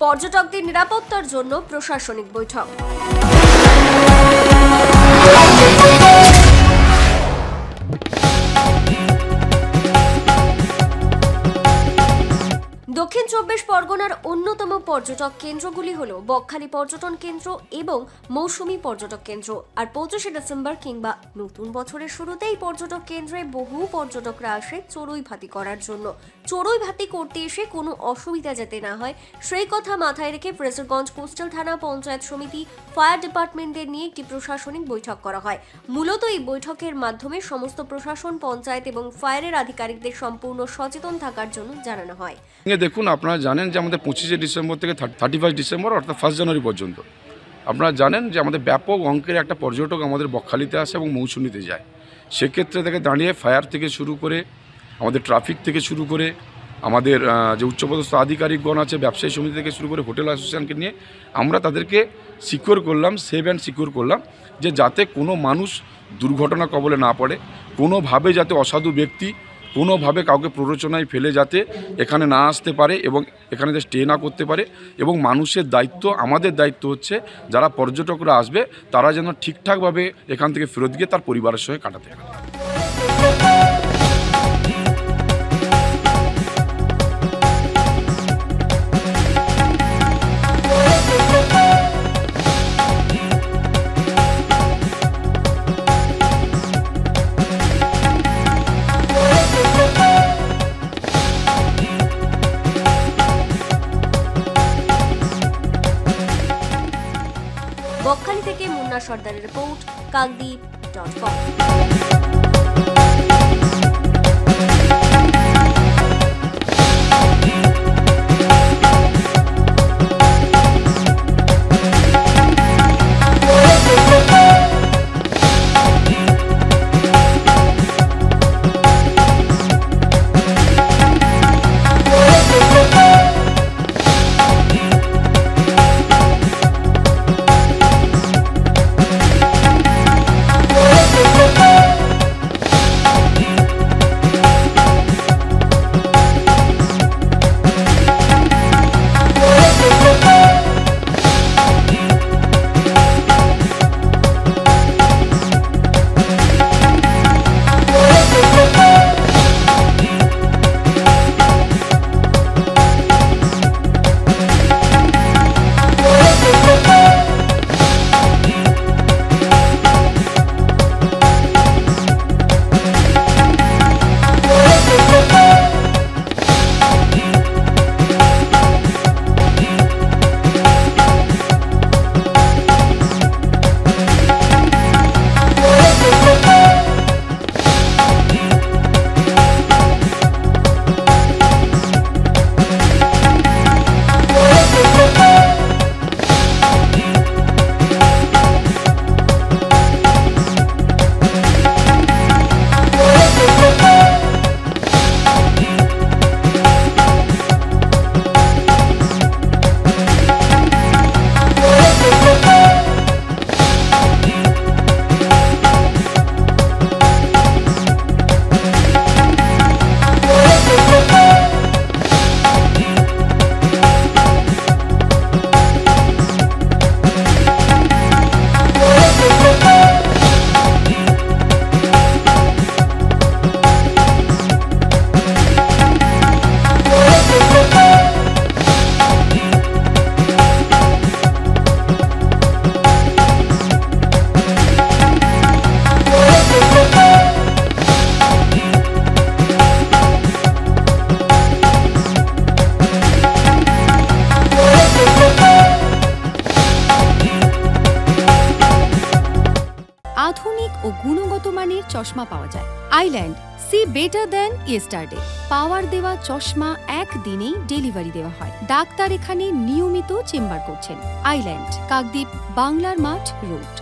পর্যটকদের নিরাপত্তার জন্য প্রশাসনিক বৈঠক। দক্ষিণ চব্বিশ পরগনার অন্যতম পর্যটক কেন্দ্রগুলি হল বকখালি পর্যটন কেন্দ্র এবং মৌসুমী পর্যটক কেন্দ্র। আর 25শে ডিসেম্বর কিংবা নতুন বছরের শুরুতেই পর্যটক কেন্দ্রে বহু পর্যটকরা আসে চড়ুই ভাতি করার জন্য। চড়ুই ভাতি করতে এসে কোনো অসুবিধা যাতে না হয় সেই কথা মাথায় রেখে ফ্রেজারগঞ্জ কোস্টাল থানা, পঞ্চায়েত সমিতি, ফায়ার ডিপার্টমেন্টদের নিয়ে একটি প্রশাসনিক বৈঠক করা হয়। মূলত এই বৈঠকের মাধ্যমে সমস্ত প্রশাসন, পঞ্চায়েত এবং ফায়ারের আধিকারিকদের সম্পূর্ণ সচেতন থাকার জন্য জানানো হয়। দেখুন, আপনারা জানেন যে আমাদের 25শে ডিসেম্বর থেকে 31 ডিসেম্বর অর্থাৎ 1 জানুয়ারি পর্যন্ত আপনারা জানেন যে আমাদের ব্যাপক অঙ্কের একটা পর্যটক আমাদের বকখালিতে আসে এবং মৌসুমীতে যায়। সেক্ষেত্রে থেকে দাঁড়িয়ে ফায়ার থেকে শুরু করে আমাদের ট্রাফিক থেকে শুরু করে আমাদের যে উচ্চপদস্থ আধিকারিকগণ আছে, ব্যবসায়ী সমিতি থেকে শুরু করে হোটেল অ্যাসোসিয়েশনকে নিয়ে আমরা তাদেরকে সিকিউর করলাম, সেভ অ্যান্ড সিকিউর করলাম যে যাতে কোনো মানুষ দুর্ঘটনা কবলে না পড়ে, কোনোভাবে যাতে অসাধু ব্যক্তি কোনোভাবে কাউকে প্ররোচনায় ফেলে যাতে এখানে না আসতে পারে এবং এখানে স্টে না করতে পারে। এবং মানুষের দায়িত্ব, আমাদের দায়িত্ব হচ্ছে যারা পর্যটকরা আসবে তারা যেন ঠিকঠাকভাবে এখান থেকে ফেরত গিয়ে তার পরিবারের সঙ্গে কাটাতে পারে। বকখালি থেকে মুন্না সর্দারের রিপোর্ট, কাকদ্বীপ.com। আধুনিক ও গুণগত মানের চশমা পাওয়া যায়। Island, see better than yesterday. Power দেওয়া চশমা একদিনেই ডেলিভারি দেওয়া হয়। ডাক্তার এখানে নিয়মিত চেম্বার করছেন। আইল্যান্ড, কাকদ্বীপ, বাংলার মাঠ রোড।